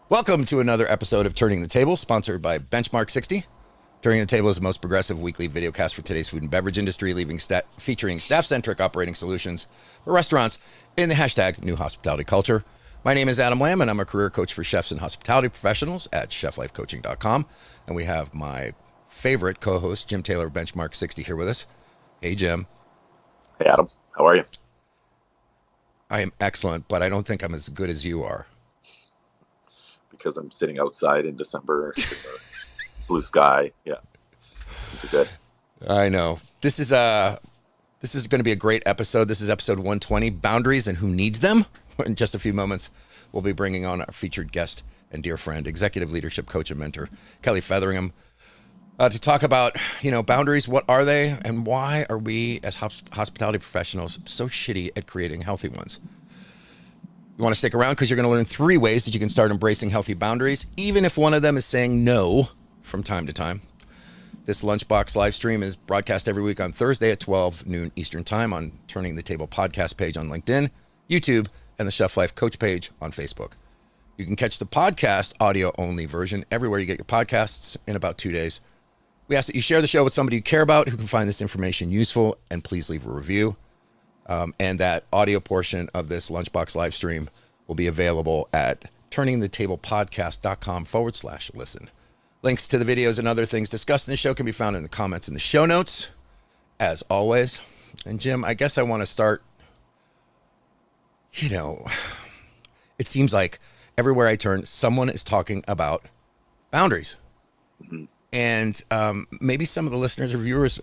Welcome to another episode of Turning the Table, sponsored by Benchmark 60. Turning the Table is the most progressive weekly videocast for today's food and beverage industry, featuring staff-centric operating solutions for restaurants in the hashtag New Hospitality Culture. My name is Adam Lamb, and I'm a career coach for chefs and hospitality professionals at cheflifecoaching.com. And we have my favorite co-host, Jim Taylor of Benchmark 60, here with us. Hey, Jim. Hey, Adam. How are you? I am excellent, but I don't think I'm as good as you are. Because I'm sitting outside in December, blue sky. Yeah, these are good. I know. This is going to be a great episode. This is episode 120, Boundaries and Who Needs Them. In just a few moments, we'll be bringing on our featured guest and dear friend, executive leadership coach and mentor, Kelly Featheringham, to talk about, boundaries. What are they, and why are we as hospitality professionals so shitty at creating healthy ones? You want to stick around because you're going to learn 3 ways that you can start embracing healthy boundaries, even if one of them is saying no from time to time. This Lunchbox live stream is broadcast every week on Thursday at 12 noon Eastern Time on Turning the Table podcast page on LinkedIn, YouTube, and the Chef Life Coach page on Facebook. You can catch the podcast audio-only version everywhere you get your podcasts in about 2 days. We ask that you share the show with somebody you care about who can find this information useful, and please leave a review. And that audio portion of this Lunchbox live stream will be available at turningthetablepodcast.com/listen. Links to the videos and other things discussed in the show can be found in the comments in the show notes, as always. And Jim, I guess I want to start, it seems like everywhere I turn, someone is talking about boundaries. Mm-hmm. And maybe some of the listeners or viewers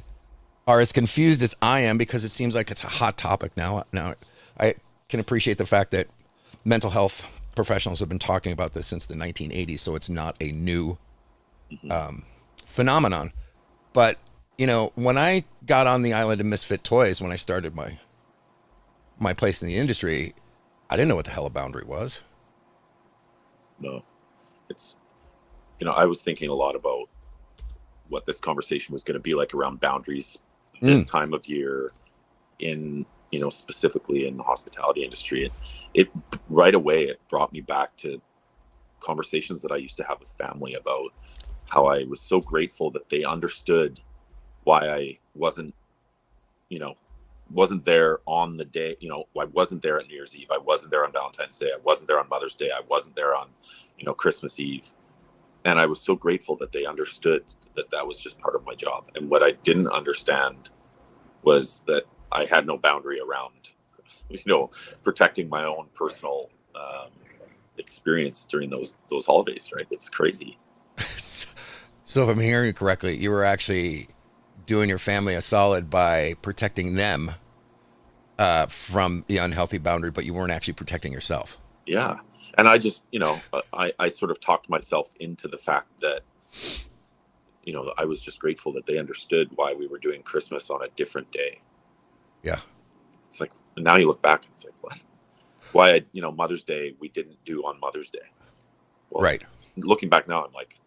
are as confused as I am, because it seems like it's a hot topic now. Now, I can appreciate the fact that mental health professionals have been talking about this since the 1980s, so it's not a new phenomenon. But, when I got on the island of misfit toys, when I started my place in the industry, I didn't know what the hell a boundary was. No, it's, I was thinking a lot about what this conversation was going to be like around boundaries this time of year in, specifically in the hospitality industry. It right away, it brought me back to conversations that I used to have with family about how I was so grateful that they understood why I wasn't there on the day, I wasn't there at New Year's Eve. I wasn't there on Valentine's Day. I wasn't there on Mother's Day. I wasn't there on, Christmas Eve. And I was so grateful that they understood that was just part of my job. And what I didn't understand was that I had no boundary around, protecting my own personal experience during those holidays, right? It's crazy. So if I'm hearing you correctly, you were actually doing your family a solid by protecting them from the unhealthy boundary, but you weren't actually protecting yourself. Yeah. And I just, I sort of talked myself into the fact that, I was just grateful that they understood why we were doing Christmas on a different day. Yeah. It's like, now you look back and it's like, what? Why, Mother's Day, we didn't do on Mother's Day. Well, right. Looking back now, I'm like,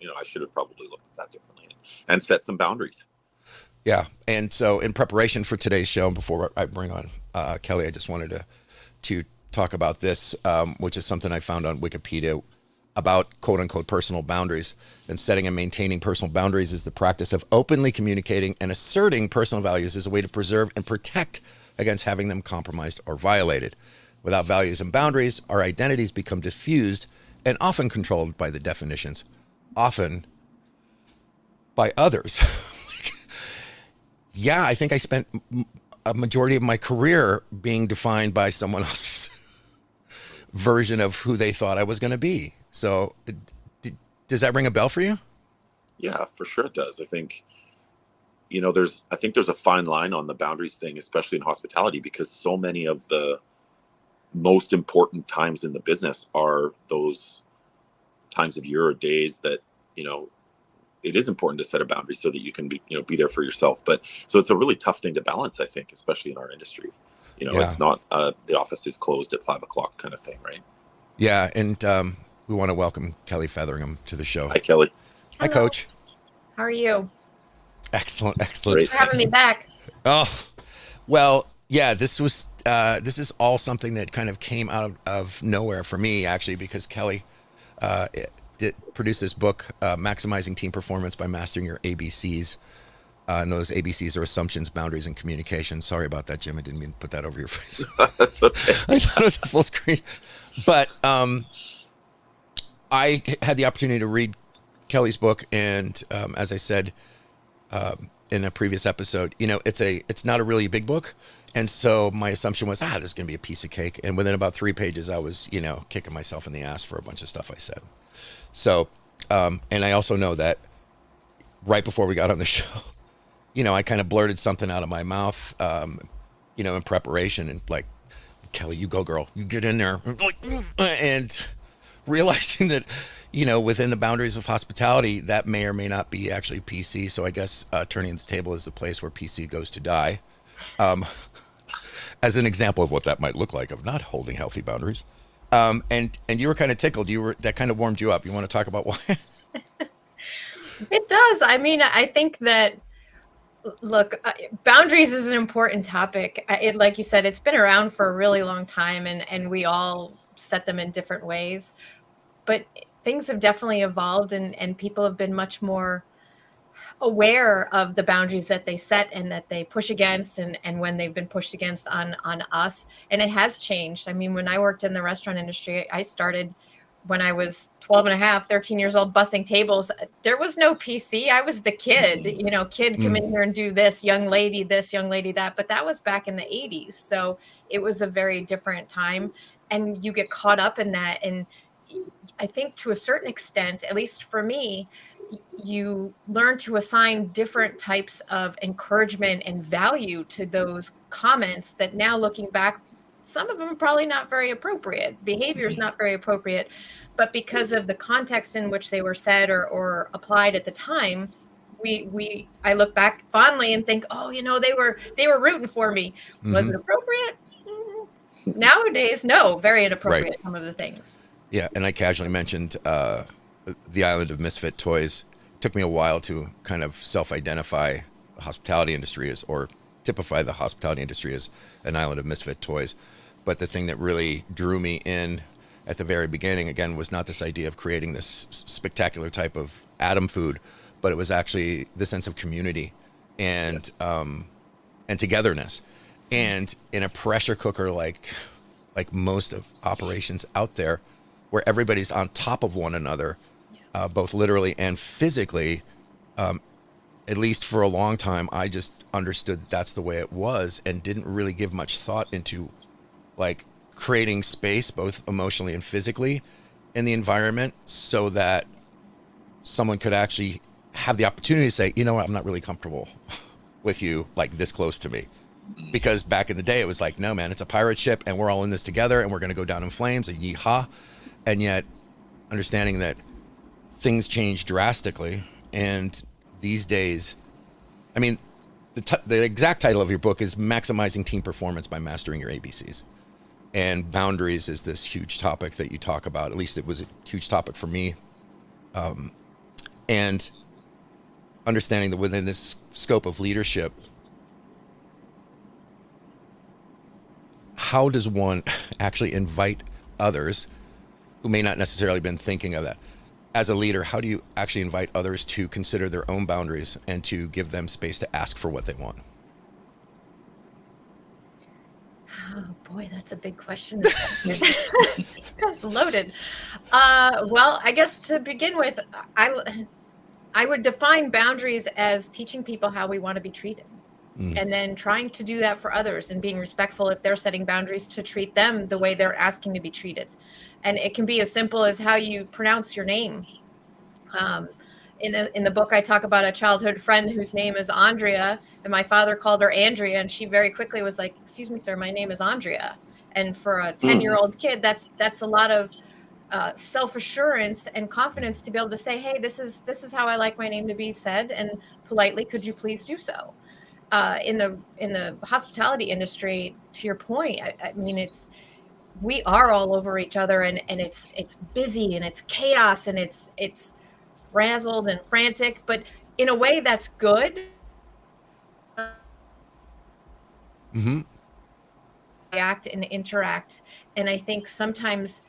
I should have probably looked at that differently and set some boundaries. Yeah. And so in preparation for today's show, and before I bring on Kelly, I just wanted to talk about this, which is something I found on Wikipedia about quote unquote personal boundaries. And setting and maintaining personal boundaries is the practice of openly communicating and asserting personal values as a way to preserve and protect against having them compromised or violated. Without values and boundaries, our identities become diffused and often controlled by the definitions, often by others. Yeah, I think I spent a majority of my career being defined by someone else's version of who they thought I was going to be. So does that ring a bell for you? Yeah, for sure it does. I think, there's a fine line on the boundaries thing, especially in hospitality, because so many of the most important times in the business are those times of year or days that, it is important to set a boundary so that you can be there for yourself. But so it's a really tough thing to balance, I think, especially in our industry. It's not the office is closed at 5:00 kind of thing, right? Yeah, and we want to welcome Kelly Featheringham to the show. Hi, Kelly. Hi, Hello. Coach. How are you? Excellent. Great. For having me back. Oh, well, Yeah, this is all something that kind of came out of nowhere for me, actually, because Kelly did produce this book, Maximizing Team Performance by Mastering Your ABCs. And those ABCs are assumptions, boundaries, and communication. Sorry about that, Jim. I didn't mean to put that over your face. That's okay. I thought it was a full screen. But I had the opportunity to read Kelly's book, and as I said in a previous episode, it's not a really big book, and so my assumption was, this is going to be a piece of cake. And within about 3 pages, I was, kicking myself in the ass for a bunch of stuff I said. So, and I also know that right before we got on the show, I kind of blurted something out of my mouth, in preparation, and like, Kelly, you go, girl, you get in there, and realizing that, within the boundaries of hospitality, that may or may not be actually PC. So I guess turning the table is the place where PC goes to die. As an example of what that might look like of not holding healthy boundaries. And you were kind of tickled. That kind of warmed you up. You want to talk about why? It does. I mean, I think that, look, boundaries is an important topic. Like you said, it's been around for a really long time, and we all set them in different ways. But things have definitely evolved, and people have been much more aware of the boundaries that they set and that they push against, and when they've been pushed against on us. And it has changed. I mean, when I worked in the restaurant industry, I started when I was 12 and a half, 13 years old, bussing tables. There was no PC. I was the kid, kid come in here and do this, young lady that. But that was back in the 80s. So it was a very different time. And you get caught up in that. And I think to a certain extent, at least for me, you learn to assign different types of encouragement and value to those comments that now, looking back, some of them are probably not very appropriate. Behavior is not very appropriate, but because of the context in which they were said or applied at the time, I look back fondly and think, they were rooting for me. Mm-hmm. Was it appropriate? Mm-hmm. Nowadays, no, very inappropriate. Right. Some of the things. Yeah, and I casually mentioned the island of misfit toys. It took me a while to kind of self-identify the hospitality industry as, or typify the hospitality industry as an island of misfit toys. But the thing that really drew me in at the very beginning, again, was not this idea of creating this spectacular type of atom food, but it was actually the sense of community and togetherness. And in a pressure cooker like most of operations out there, where everybody's on top of one another, both literally and physically, at least for a long time, I just understood that's the way it was and didn't really give much thought into like creating space, both emotionally and physically, in the environment, so that someone could actually have the opportunity to say, you know what, I'm not really comfortable with you like this close to me. Because back in the day, it was like, no, man, it's a pirate ship and we're all in this together and we're going to go down in flames and yeehaw. And yet understanding that things change drastically. And these days, I mean, the exact title of your book is Maximizing Team Performance by Mastering Your ABCs. And boundaries is this huge topic that you talk about. At least it was a huge topic for me. And understanding that within this scope of leadership, how does one actually invite others who may not necessarily been thinking of that? As a leader, how do you actually invite others to consider their own boundaries and to give them space to ask for what they want? Oh boy, that's a big question. That's loaded. Well, I guess to begin with, I would define boundaries as teaching people how we want to be treated. And then trying to do that for others and being respectful if they're setting boundaries to treat them the way they're asking to be treated. And it can be as simple as how you pronounce your name. In the book, I talk about a childhood friend whose name is Andrea, and my father called her Andrea, and she very quickly was like, "Excuse me, sir, my name is Andrea." And for a 10-year-old kid, that's a lot of self-assurance and confidence to be able to say, "Hey, this is how I like my name to be said, and politely, could you please do so?" In the hospitality industry, to your point, I mean, we are all over each other, and it's busy and it's chaos and it's frazzled and frantic, but in a way that's good. Mm-hmm. react and interact. And I think sometimes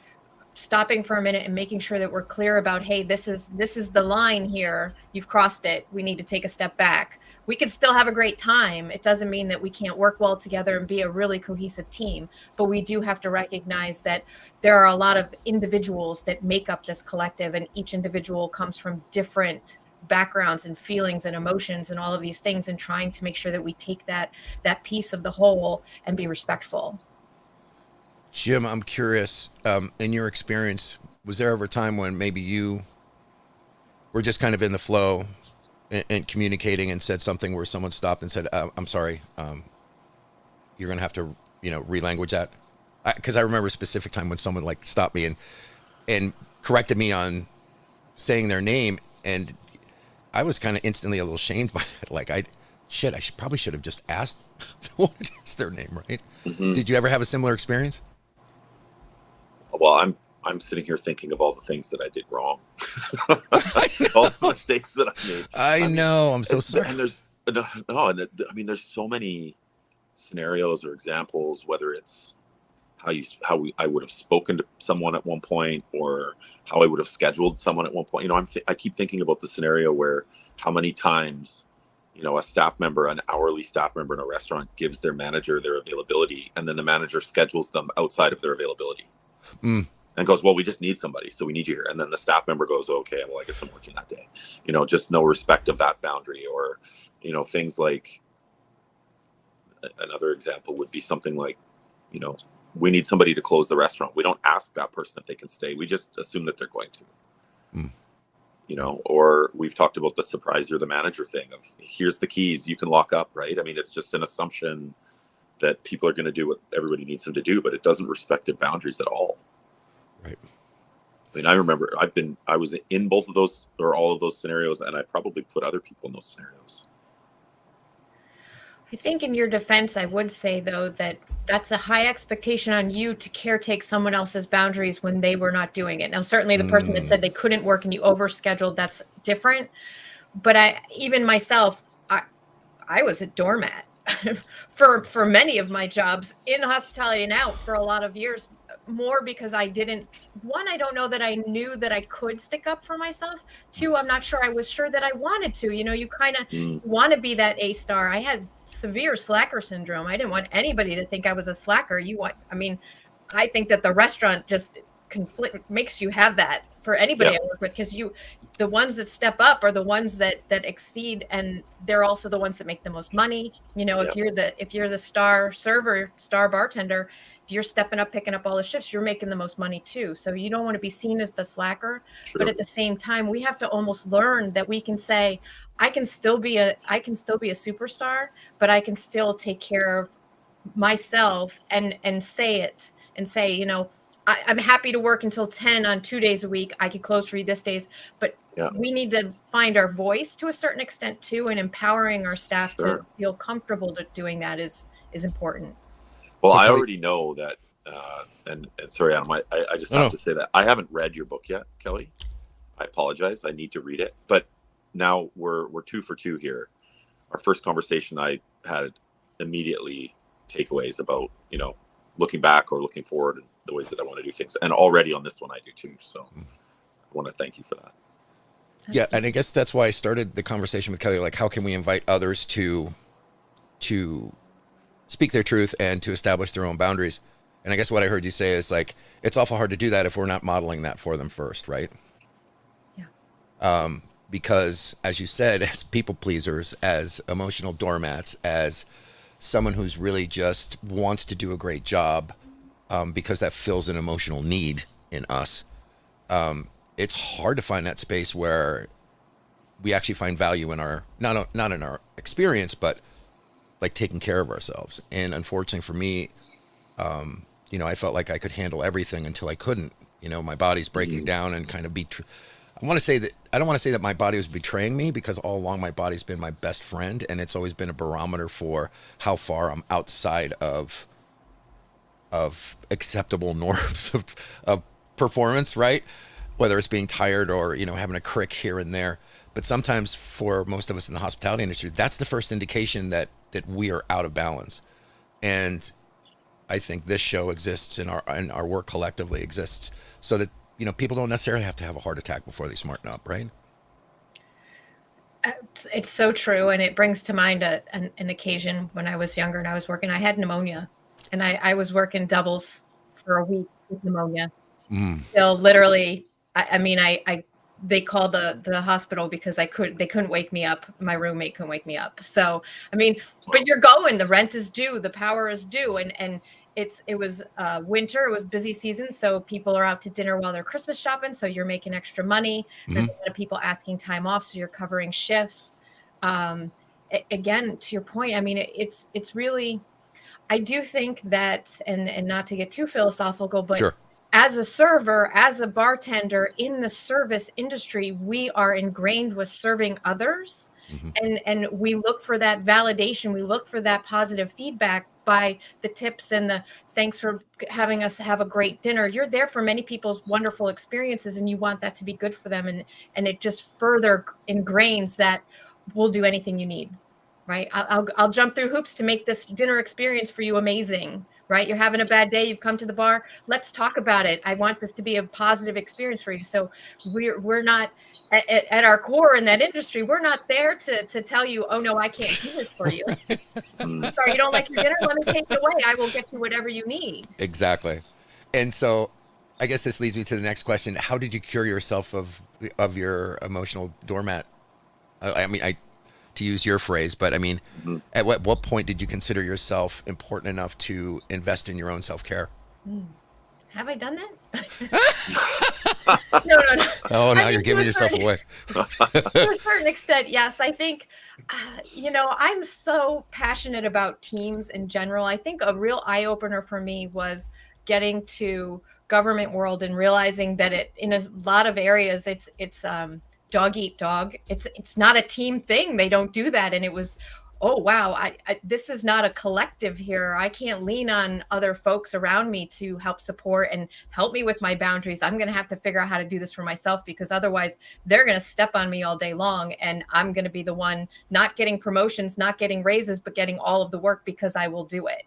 stopping for a minute and making sure that we're clear about, hey, this is the line here, you've crossed it, we need to take a step back. We could still have a great time. It doesn't mean that we can't work well together and be a really cohesive team, but we do have to recognize that there are a lot of individuals that make up this collective, and each individual comes from different backgrounds and feelings and emotions and all of these things, and trying to make sure that we take that piece of the whole and be respectful. Jim, I'm curious, in your experience, was there ever a time when maybe you were just kind of in the flow and communicating and said something where someone stopped and said, I'm sorry, you're going to have to, relanguage that? Because I remember a specific time when someone like stopped me and corrected me on saying their name, and I was kind of instantly a little shamed by it. Like, I probably should have just asked their name, right? Mm-hmm. Did you ever have a similar experience? Well, I'm sitting here thinking of all the things that I did wrong, all the mistakes that I made. I know. I'm so sorry. And there's there's so many scenarios or examples, whether it's I would have spoken to someone at one point, or how I would have scheduled someone at one point. I keep thinking about the scenario where how many times, a staff member, an hourly staff member in a restaurant, gives their manager their availability, and then the manager schedules them outside of their availability. And goes, well, we just need somebody, so we need you here. And then the staff member goes, okay, well, I guess I'm working that day. Just no respect of that boundary. Or, things like, another example would be something like, we need somebody to close the restaurant. We don't ask that person if they can stay. We just assume that they're going to. Or we've talked about the surprise you're the manager thing of, here's the keys, you can lock up, right? I mean, it's just an assumption that people are going to do what everybody needs them to do, but it doesn't respect their boundaries at all. Right. I mean, I remember I was in both of those, or all of those scenarios, and I probably put other people in those scenarios. I think in your defense, I would say, though, that that's a high expectation on you to caretake someone else's boundaries when they were not doing it. Now, certainly the person that said they couldn't work and you overscheduled, that's different. But even myself, I was a doormat for many of my jobs in hospitality and out for a lot of years, more because I don't know that I knew that I could stick up for myself. Two, I'm not sure I was sure that I wanted to. You kind of want to be that A star. I had severe slacker syndrome. I didn't want anybody to think I was a slacker. I think that the restaurant just makes you have that for anybody I work with, because the ones that step up are the ones that exceed, and they're also the ones that make the most money. If you're the star server, star bartender, if you're stepping up, picking up all the shifts, you're making the most money too. So you don't want to be seen as the slacker. True. But at the same time, we have to almost learn that we can say, I can still be a superstar, but I can still take care of myself and say it and say, I'm happy to work until 10 on 2 days a week. I could close 3 this days, but we need to find our voice to a certain extent too, and empowering our staff to feel comfortable doing that is important. Well, I already know that, and sorry, Adam, I just have to say that I haven't read your book yet, Kelly. I apologize. I need to read it, but now we're 2 for 2 here. Our first conversation, I had immediately takeaways about, looking back or looking forward and the ways that I want to do things. And already on this one, I do too. So I want to thank you for that. Yeah. And I guess that's why I started the conversation with Kelly. Like, how can we invite others to speak their truth and to establish their own boundaries? And I guess what I heard you say is, like, it's awful hard to do that if we're not modeling that for them first. Right. Yeah. Because as you said, as people pleasers, as emotional doormats, as someone who's really just wants to do a great job, because that fills an emotional need in us, it's hard to find that space where we actually find value in our, not in our experience, but like taking care of ourselves. And unfortunately for me, I felt like I could handle everything until I couldn't. My body's breaking down and kind of I don't want to say that my body was betraying me, because all along my body's been my best friend, and it's always been a barometer for how far I'm outside of acceptable norms of performance, right? Whether it's being tired or, having a crick here and there. But sometimes for most of us in the hospitality industry, that's the first indication that we are out of balance. And I think this show exists and our work collectively exists so that, people don't necessarily have to have a heart attack before they smarten up, right? It's so true. And it brings to mind an occasion when I was younger and I was working, I had pneumonia and I was working doubles for a week with pneumonia. So literally, they called the hospital because they couldn't wake me up. My roommate couldn't wake me up. So, but you're going, the rent is due, the power is due. And it was winter, it was busy season. So people are out to dinner while they're Christmas shopping. So you're making extra money. There's a lot of people asking time off. So you're covering shifts. Again, to your point, it's really, I do think that, and not to get too philosophical, but sure. As a server, as a bartender in the service industry, we are ingrained with serving others. And we look for that validation. We look for that positive feedback by the tips and the thanks for having us have a great dinner. You're there for many people's wonderful experiences and you want that to be good for them. And it just further ingrains that we'll do anything you need, right? I'll jump through hoops to make this dinner experience for you amazing. Right? You're having a bad day. You've come to the bar. Let's talk about it. I want this to be a positive experience for you. So we're not at our core in that industry. We're not there to tell you, oh no, I can't do this for you. Sorry, you don't like your dinner? Let me take it away. I will get you whatever you need. Exactly. And so I guess this leads me to the next question. How did you cure yourself of your emotional doormat? To use your phrase, but at what point did you consider yourself important enough to invest in your own self-care? Have I done that? No. Oh, now you're giving yourself away. To a certain extent, yes. I think, I'm so passionate about teams in general. I think a real eye-opener for me was getting to government world and realizing that in a lot of areas, it's dog eat dog. It's not a team thing. They don't do that. And it was, oh, wow, this is not a collective here. I can't lean on other folks around me to help support and help me with my boundaries. I'm going to have to figure out how to do this for myself because otherwise they're going to step on me all day long. And I'm going to be the one not getting promotions, not getting raises, but getting all of the work because I will do it.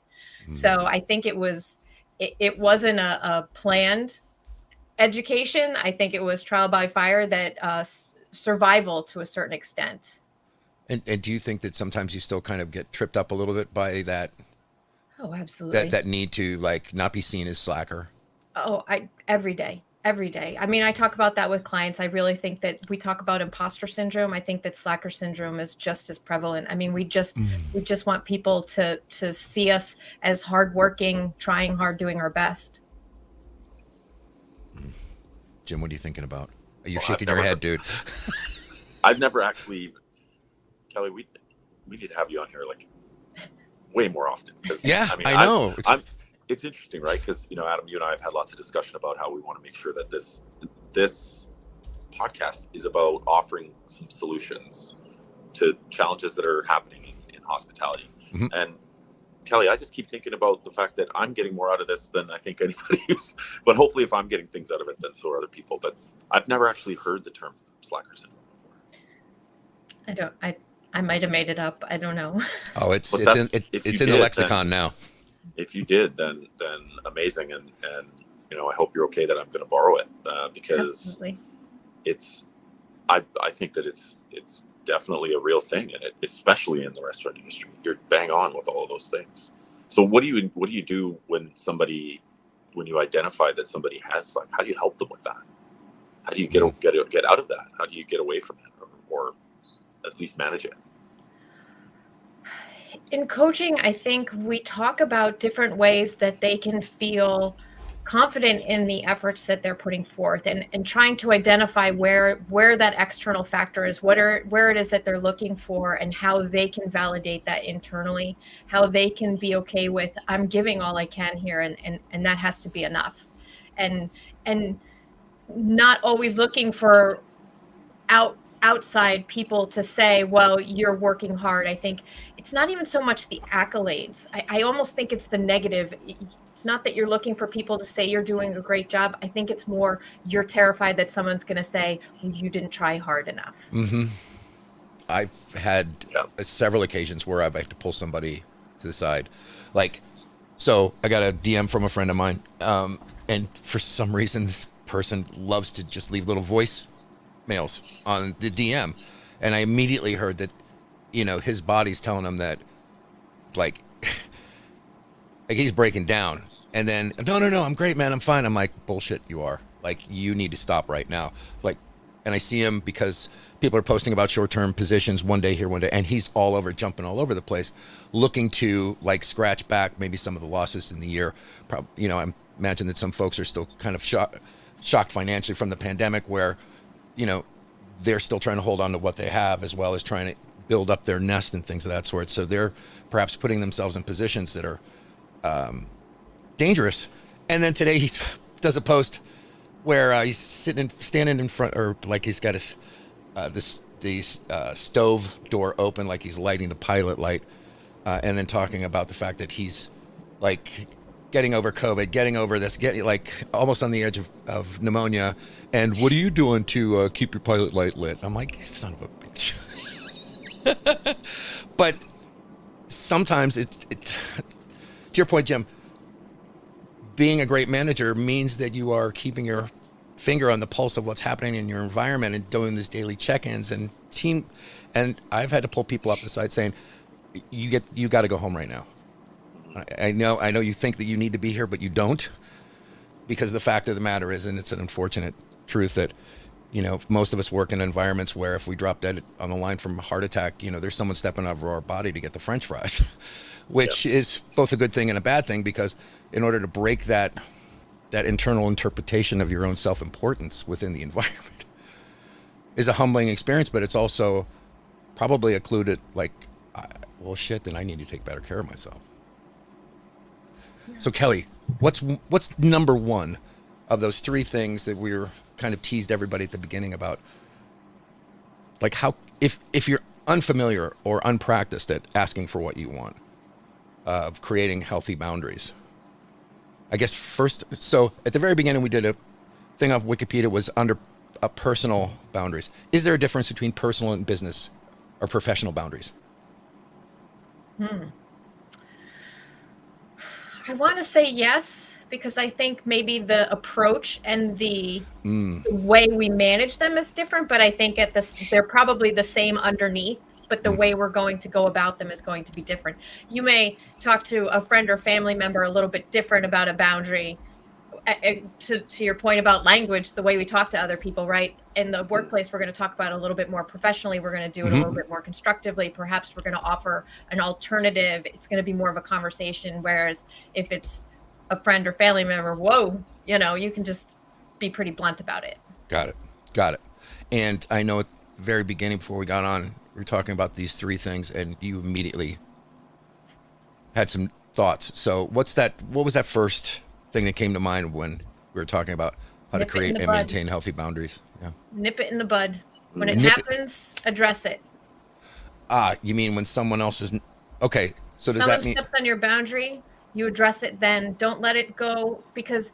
So I think it wasn't a planned education. I think it was trial by fire that survival to a certain extent. And do you think that sometimes you still kind of get tripped up a little bit by that? Oh, absolutely. That need to not be seen as slacker? Oh, every day. I talk about that with clients. I really think that we talk about imposter syndrome. I think that slacker syndrome is just as prevalent. We just want people to see us as hardworking, trying hard, doing our best. Jim, what are you thinking about? Are you shaking your head, dude? I've never actually, Kelly, we need to have you on here way more often. Yeah, I know. It's interesting, right? Because, Adam, you and I have had lots of discussion about how we want to make sure that this podcast is about offering some solutions to challenges that are happening in hospitality. And Kelly, I just keep thinking about the fact that I'm getting more out of this than I think anybody is. But hopefully if I'm getting things out of it, then so are other people. But I've never actually heard the term slacker syndrome before. I might have made it up. I don't know. Oh, it's in the lexicon now. If you did, then amazing. And I hope you're okay that I'm going to borrow it because Absolutely. I think that it's definitely a real thing, and especially in the restaurant industry, you're bang on with all of those things. So what do you do when you identify that somebody has how do you help them with that? How do you get out of that? How do you get away from it or at least manage it? In coaching, I think we talk about different ways that they can feel confident in the efforts that they're putting forth and trying to identify where that external factor is, where it is that they're looking for and how they can validate that internally, how they can be okay with, I'm giving all I can here and that has to be enough. And not always looking for outside people to say, well, you're working hard. I think it's not even so much the accolades. I almost think it's the negative. It's not that you're looking for people to say you're doing a great job. I think it's more you're terrified that someone's going to say, well, you didn't try hard enough. Mm-hmm. I've had several occasions where I've had to pull somebody to the side. So I got a DM from a friend of mine, and for some reason, this person loves to just leave little voice mails on the DM, and I immediately heard that, his body's telling him that, like, like he's breaking down. And then, no, I'm great, man, I'm fine. I'm like, bullshit, you are. Like, you need to stop right now. Like, and I see him because people are posting about short-term positions, one day here, one day, and he's jumping all over the place, looking to, like, scratch back maybe some of the losses in the year. Probably, I imagine that some folks are still kind of shocked financially from the pandemic, where, they're still trying to hold on to what they have, as well as trying to build up their nest and things of that sort. So they're perhaps putting themselves in positions that are dangerous. And then today he does a post where he's standing in front, or like he's got his stove door open, like he's lighting the pilot light, and then talking about the fact that he's, like, getting over COVID, getting over this, getting, like, almost on the edge of pneumonia. And what are you doing to keep your pilot light lit? I'm like, son of a bitch. But sometimes to your point, Jim, being a great manager means that you are keeping your finger on the pulse of what's happening in your environment and doing these daily check-ins and team. And I've had to pull people up the side saying, you got to go home right now. I know you think that you need to be here, but you don't, because the fact of the matter is, and it's an unfortunate truth, that, most of us work in environments where if we drop dead on the line from a heart attack, there's someone stepping over our body to get the French fries, which is both a good thing and a bad thing, because in order to break that internal interpretation of your own self-importance within the environment is a humbling experience, but it's also probably a clue to, like, well, shit, then I need to take better care of myself. So Kelly, what's number one of those three things that we were kind of teased everybody at the beginning about? Like, how, if you're unfamiliar or unpracticed at asking for what you want, of creating healthy boundaries, I guess first, so at the very beginning, we did a thing off Wikipedia was under personal boundaries. Is there a difference between personal and business or professional boundaries? I want to say yes, because I think maybe the approach and the way we manage them is different, but I think they're probably the same underneath, but the way we're going to go about them is going to be different. You may talk to a friend or family member a little bit different about a boundary. To your point about language, the way we talk to other people, right? In the workplace, we're going to talk about it a little bit more professionally. We're going to do it a little bit more constructively. Perhaps we're going to offer an alternative. It's going to be more of a conversation. Whereas if it's a friend or family member, whoa, you can just be pretty blunt about it. Got it. And I know at the very beginning, before we got on, we were talking about these three things, and you immediately had some thoughts. So what was that first thing that came to mind when we were talking about how to create and maintain healthy boundaries? Yeah. Nip it in the bud. When it happens, address it. You mean when someone else is okay? So does someone that mean steps on your boundary, you address it then. Don't let it go, because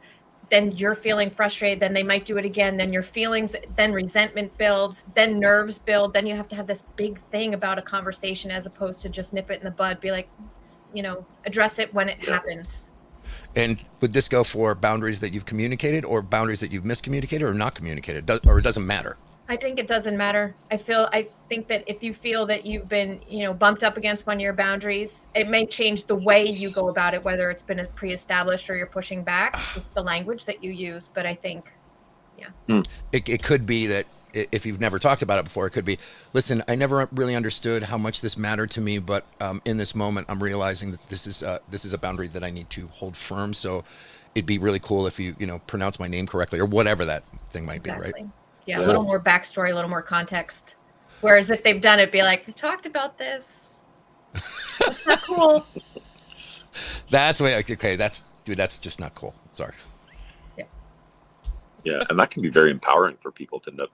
then you're feeling frustrated. Then they might do it again. Then your feelings, then resentment builds, then nerves build. Then you have to have this big thing about a conversation, as opposed to just nip it in the bud. Be like, address it when it happens. And would this go for boundaries that you've communicated, or boundaries that you've miscommunicated or not communicated, or it doesn't matter? I think it doesn't matter. I think that if you feel that you've been, bumped up against one of your boundaries, it may change the way you go about it, whether it's been pre-established or you're pushing back with the language that you use. But I think, it could be that if you've never talked about it before, it could be, listen, I never really understood how much this mattered to me, but in this moment, I'm realizing that this is a boundary that I need to hold firm. So it'd be really cool if you pronounce my name correctly, or whatever that thing might be, right? Yeah, a little more backstory, a little more context. Whereas if they've done it, be like, we talked about this. That's not cool. That's way. Okay, that's just not cool. Sorry. Yeah, and that can be very empowering for people to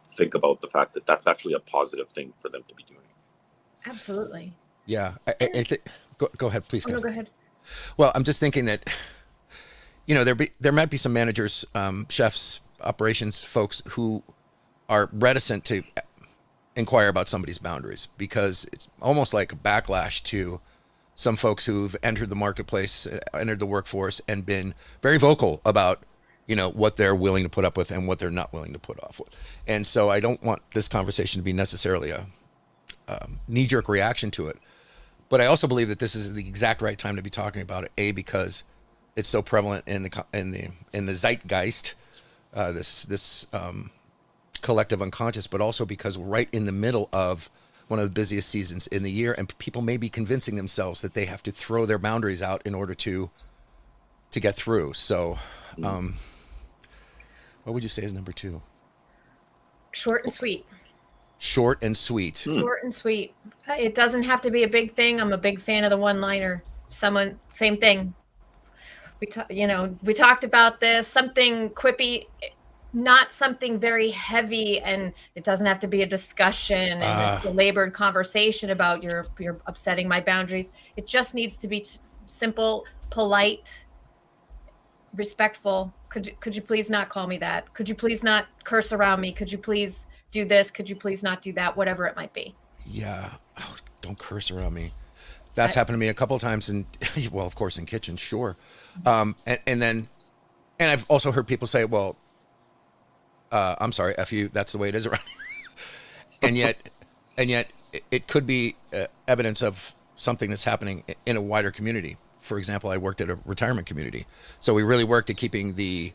think about the fact that that's actually a positive thing for them to be doing. Absolutely. Yeah, I think. Go ahead, please. No, go ahead. Well, I'm just thinking that, there might be some managers, chefs, operations folks who are reticent to inquire about somebody's boundaries, because it's almost like a backlash to some folks who've entered the marketplace, entered the workforce, and been very vocal about, what they're willing to put up with and what they're not willing to put off with. And so I don't want this conversation to be necessarily a knee-jerk reaction to it. But I also believe that this is the exact right time to be talking about it. Because it's so prevalent in the zeitgeist, this collective unconscious, but also because we're right in the middle of one of the busiest seasons in the year, and people may be convincing themselves that they have to throw their boundaries out in order to get through. So, what would you say is number 2? Short and sweet. Short and sweet. Short and sweet. It doesn't have to be a big thing. I'm a big fan of the one-liner. Same thing. We talked about this, something quippy, not something very heavy, and it doesn't have to be a discussion and a belabored conversation about you're upsetting my boundaries. It just needs to be simple, polite, respectful. Could you please not call me that? Could you please not curse around me? Could you please do this? Could you please not do that? Whatever it might be. Yeah. Oh, don't curse around me. That's happened to me a couple of times well, of course, in kitchens, sure. And I've also heard people say, well, I'm sorry, F you, that's the way it is around here. and yet it could be evidence of something that's happening in a wider community. For example, I worked at a retirement community. So we really worked at keeping the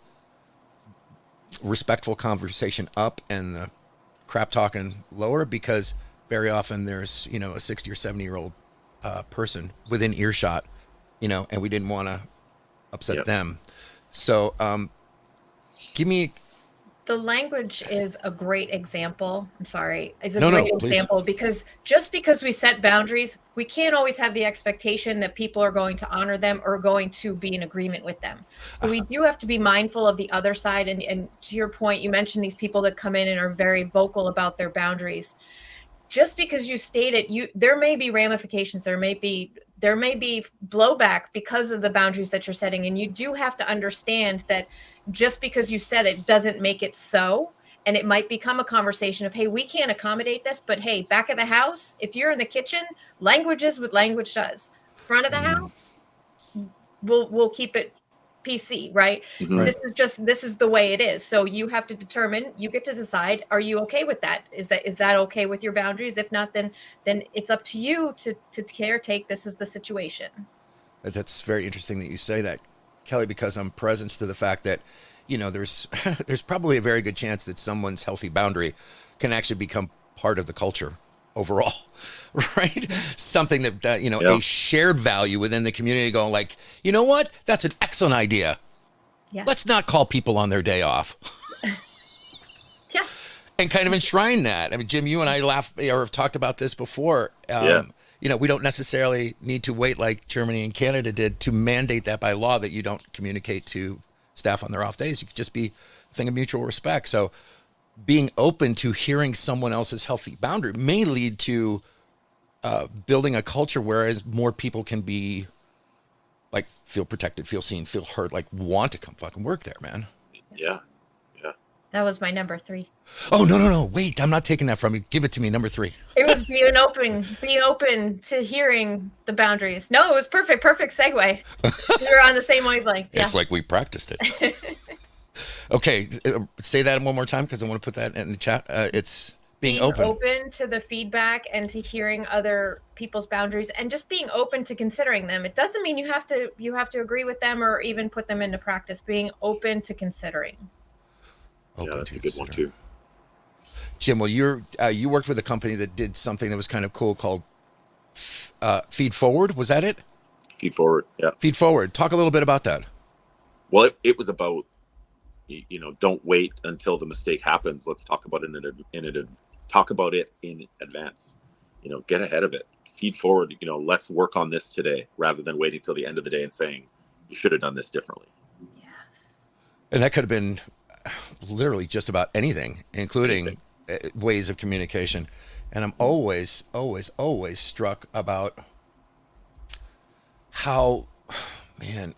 respectful conversation up and the crap talking lower, because very often there's, a 60 or 70-year-old person within earshot, and we didn't want to upset them. So give me... The language is a great example. I'm sorry. It's a great example, because just because we set boundaries, we can't always have the expectation that people are going to honor them or going to be in agreement with them. So we do have to be mindful of the other side. And to your point, you mentioned these people that come in and are very vocal about their boundaries. Just because you state it, there may be ramifications. There may be blowback because of the boundaries that you're setting. And you do have to understand that just because you said it doesn't make it so. And it might become a conversation of, hey, we can't accommodate this, but hey, back of the house, if you're in the kitchen, language is what language does. Front of the house, we'll keep it PC, right? Mm-hmm. This is the way it is. So you have to determine, you get to decide, are you okay with that? Is that okay with your boundaries? If not, then it's up to you to caretake. This is the situation. That's very interesting that you say that, Kelly, because I'm present to the fact that, there's probably a very good chance that someone's healthy boundary can actually become part of the culture overall, right? Something that, a shared value within the community, going like, you know what? That's an excellent idea. Yeah. Let's not call people on their day off. Yes. And kind of enshrine that. I mean, Jim, you and I have talked about this before. We don't necessarily need to wait like Germany and Canada did to mandate that by law that you don't communicate to staff on their off days. You could just be a thing of mutual respect. So being open to hearing someone else's healthy boundary may lead to building a culture where more people can be like, feel protected, feel seen, feel heard, like want to come fucking work there, man. Yeah. That was my number 3. Oh, no. Wait, I'm not taking that from you. Give it to me. Number 3. It was being open to hearing the boundaries. No, it was perfect segue. We were on the same wavelength. Yeah. It's like we practiced it. Okay. Say that one more time, because I want to put that in the chat. It's being open to the feedback and to hearing other people's boundaries, and just being open to considering them. It doesn't mean you have to agree with them or even put them into practice. Being open to considering. That's a good one too. Jim, well, you worked with a company that did something that was kind of cool called Feed Forward. Was that it? Feed Forward, yeah. Feed Forward. Talk a little bit about that. Well, it was about, don't wait until the mistake happens. Let's talk about it in advance. Get ahead of it. Feed forward. Let's work on this today, rather than waiting till the end of the day and saying you should have done this differently. Yes. And that could have been literally just about anything, including ways of communication. And I'm always struck about how, man,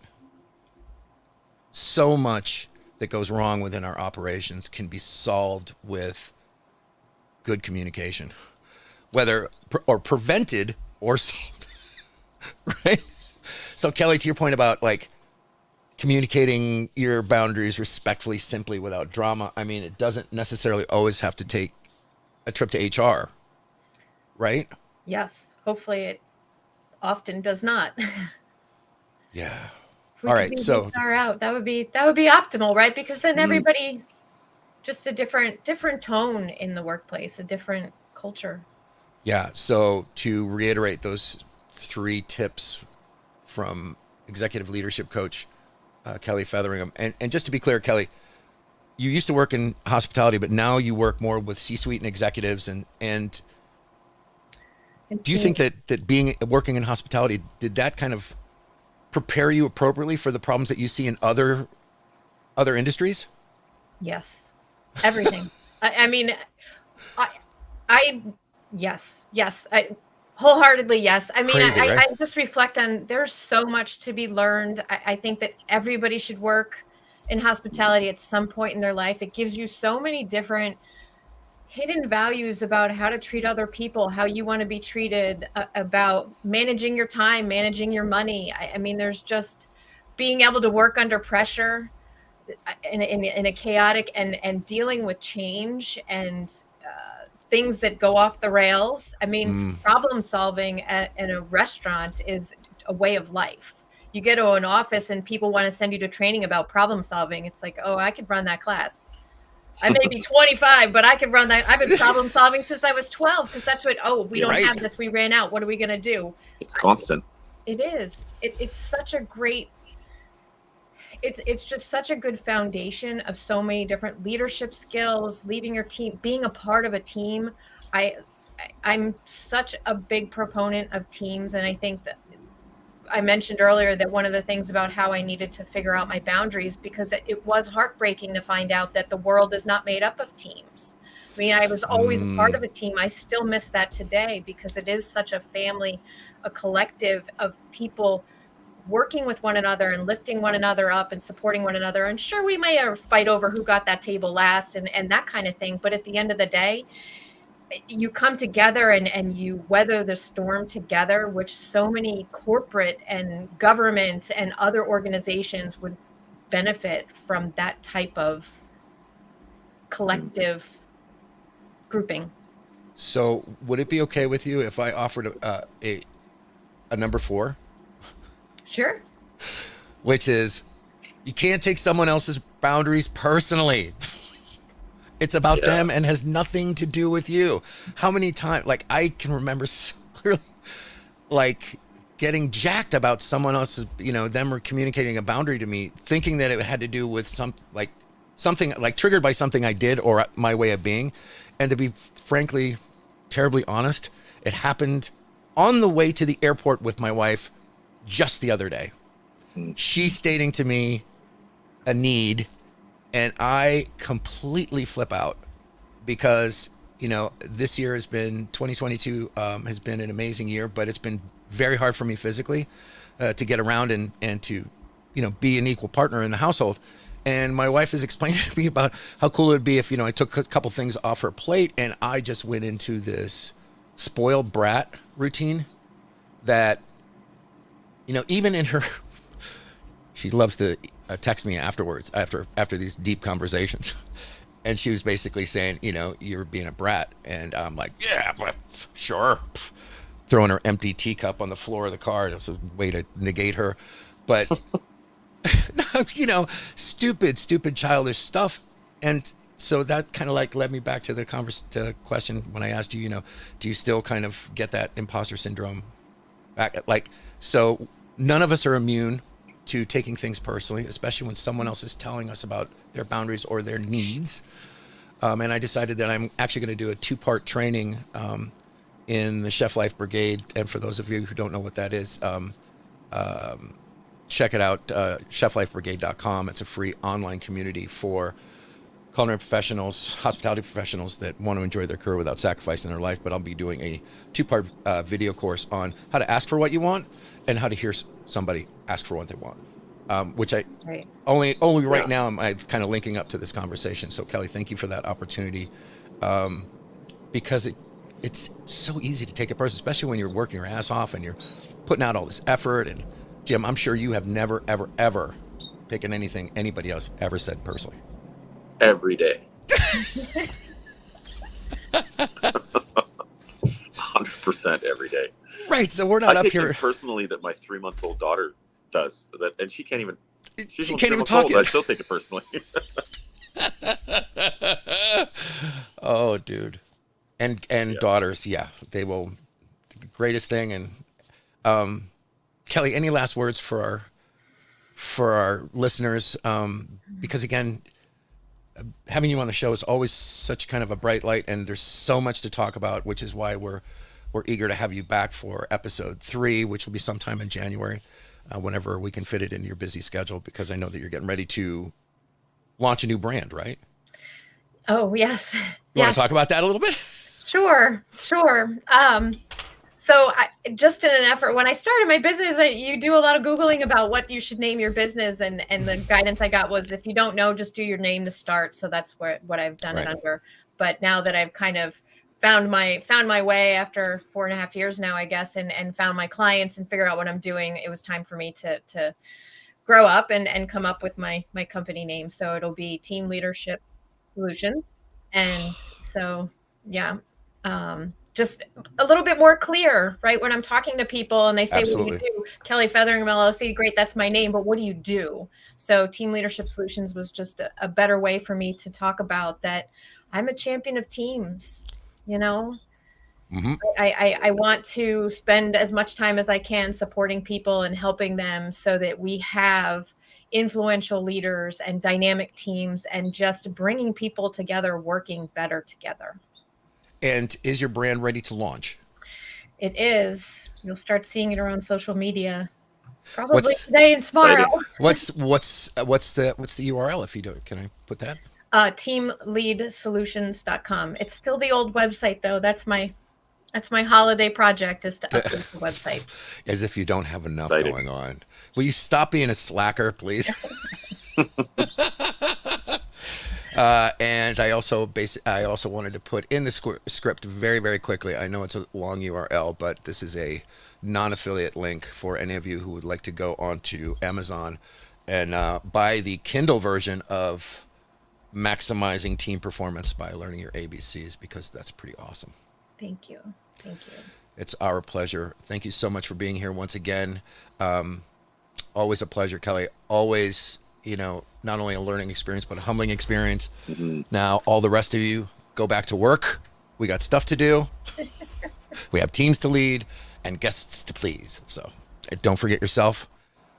so much that goes wrong within our operations can be solved with good communication, whether or prevented or solved. right? So Kelly, to your point about like communicating your boundaries respectfully, simply, without drama. I mean, it doesn't necessarily always have to take a trip to HR, right? Yes, hopefully it often does not. Yeah. If we All could right. leave So, HR out, that would be optimal, right? Because then Mm, everybody just a different tone in the workplace, a different culture. yeah. So to reiterate those 3 tips from executive leadership coach Kelly Featheringham, and just to be clear, Kelly, you used to work in hospitality, but now you work more with C-suite and executives. And And do you team, think that being working in hospitality, did that kind of prepare you appropriately for the problems that you see in other industries? yes, everything. I mean, I, I, yes, I wholeheartedly yes. I mean, Crazy, right? I just reflect on there's so much to be learned. I think that everybody should work in hospitality at some point in their life. It gives you so many different hidden values about how to treat other people, how you want to be treated, about managing your time, managing your money. I mean, there's just being able to work under pressure in a chaotic and dealing with change and things that go off the rails. I mean, Mm, problem solving in a restaurant is a way of life. You get to an office and people want to send you to training about problem solving. It's like, oh, I could run that class. I may be 25, but I could run that. I've been problem solving since I was 12 because that's what, oh, we don't right. have this. We ran out. What are we going to do? it's constant. It is. It's such a great, it's just such a good foundation of so many different leadership skills, leading your team, being a part of a team. I, I'm such a big proponent of teams. And I think that I mentioned earlier that one of the things about how I needed to figure out my boundaries, because it was heartbreaking to find out that the world is not made up of teams. I mean, I was always a part Mm, of a team. I still miss that today because it is such a family, a collective of people working with one another and lifting one another up and supporting one another. And sure, we may fight over who got that table last and that kind of thing. But at the end of the day, you come together and you weather the storm together, which so many corporate and government and other organizations would benefit from that type of Mm. collective grouping. so would it be okay with you if I offered a number 4, Sure. which is you can't take someone else's boundaries personally? It's about Yeah. them and has nothing to do with you. How many times, like I can remember so clearly, like getting jacked about someone else's, them or communicating a boundary to me, thinking that it had to do with something like triggered by something I did or my way of being. And to be frankly, terribly honest, it happened on the way to the airport with my wife just the other day. Mm. She stating to me a need, and I completely flip out because this year has been 2022 has been an amazing year, but it's been very hard for me physically to get around and to be an equal partner in the household. And my wife is explaining to me about how cool it would be if I took a couple things off her plate, and I just went into this spoiled brat routine that even in her, she loves to text me afterwards after these deep conversations. And she was basically saying, you're being a brat. And I'm like, yeah, but sure. Throwing her empty teacup on the floor of the car. It was a way to negate her. But, stupid, childish stuff. And so that kind of like led me back to the question when I asked you, do you still kind of get that imposter syndrome back? Like, so none of us are immune to taking things personally, especially when someone else is telling us about their boundaries or their needs. And I decided that I'm actually going to do a 2-part training in the Chef Life Brigade. And for those of you who don't know what that is, check it out, cheflifebrigade.com. It's a free online community for culinary professionals, hospitality professionals that want to enjoy their career without sacrificing their life. But I'll be doing a 2-part video course on how to ask for what you want and how to hear somebody ask for what they want, which I Right. only right now am I kind of linking up to this conversation. So Kelly, thank you for that opportunity, because it's so easy to take it personally, especially when you're working your ass off and you're putting out all this effort. And Jim, I'm sure you have never, ever, ever taken anything anybody else ever said personally. Every day. 100% every day. Right. So we're not I up take here things personally that my 3-month-old daughter does, that, and she can't even. She can't even talk. I still take it personally. Oh, dude. And Yeah. daughters, yeah, they will. The greatest thing. And Kelly, any last words for our listeners? Because again, having you on the show is always such kind of a bright light, and there's so much to talk about, which is why we're eager to have you back for episode 3, which will be sometime in January, whenever we can fit it into your busy schedule, because I know that you're getting ready to launch a new brand, right? Oh, yes. You want to talk about that a little bit? Sure. So just in an effort, when I started my business, you do a lot of Googling about what you should name your business. And the guidance I got was, if you don't know, just do your name to start. So that's what I've done it under. But now that I've kind of found my way after 4.5 years now, I guess, and found my clients and figure out what I'm doing, it was time for me to grow up and come up with my company name. So it'll be Team Leadership Solutions. And so, yeah, just a little bit more clear, right? When I'm talking to people and they say, Absolutely. what do you do? Kelly Featheringham LLC, great, that's my name, but what do you do? So Team Leadership Solutions was just a better way for me to talk about that. I'm a champion of teams, you know? Mm-hmm. I want to spend as much time as I can supporting people and helping them so that we have influential leaders and dynamic teams and just bringing people together, working better together. And is your brand ready to launch? It is. You'll start seeing it around social media probably today and tomorrow. What's the URL, if you do? Can I put that? Teamleadsolutions.com. It's still the old website though. That's my holiday project, is to update the website. As if you don't have enough going on. Will you stop being a slacker, please? And I also wanted to put in the script very, very quickly. I know it's a long URL, but this is a non-affiliate link for any of you who would like to go onto Amazon and buy the Kindle version of Maximizing Team Performance by Learning Your ABCs, because that's pretty awesome. Thank you. It's our pleasure. Thank you so much for being here once again. Always a pleasure, Kelly. Always, not only a learning experience, but a humbling experience. Mm-hmm. Now, all the rest of you, go back to work. We got stuff to do. We have teams to lead and guests to please. So don't forget yourself,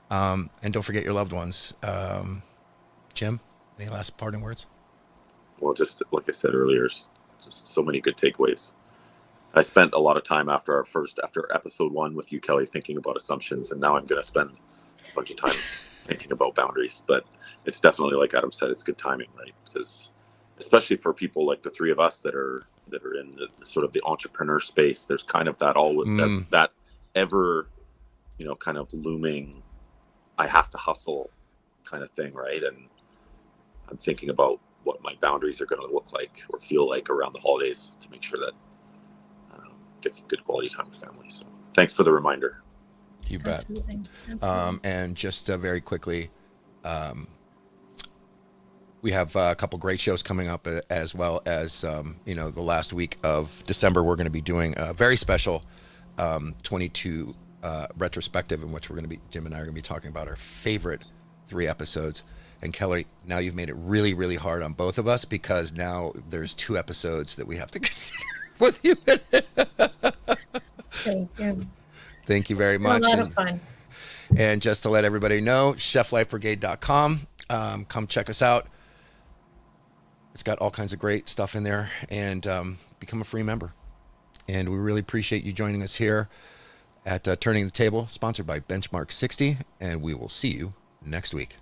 and don't forget your loved ones. Jim, any last parting words? Well, just like I said earlier, just so many good takeaways. I spent a lot of time after episode 1 with you, Kelly, thinking about assumptions, and now I'm going to spend a bunch of time thinking about boundaries. But it's definitely, like Adam said, it's good timing, right? Because especially for people like the three of us that are in the sort of the entrepreneur space, there's kind of that that ever, kind of looming, I have to hustle kind of thing, right? And I'm thinking about what my boundaries are going to look like or feel like around the holidays to make sure that get some good quality time with family. So thanks for the reminder. You bet. Absolutely. And just very quickly, we have a couple great shows coming up, as well as, the last week of December, we're going to be doing a very special 22 retrospective, in which Jim and I are going to be talking about our favorite 3 episodes. And Kelly, now you've made it really, really hard on both of us, because now there's 2 episodes that we have to consider with you. Thank you. Thank you very much. A lot of fun. And just to let everybody know, cheflifebrigade.com. Come check us out. It's got all kinds of great stuff in there, and become a free member. And we really appreciate you joining us here at Turning the Table, sponsored by Benchmark 60. And we will see you next week.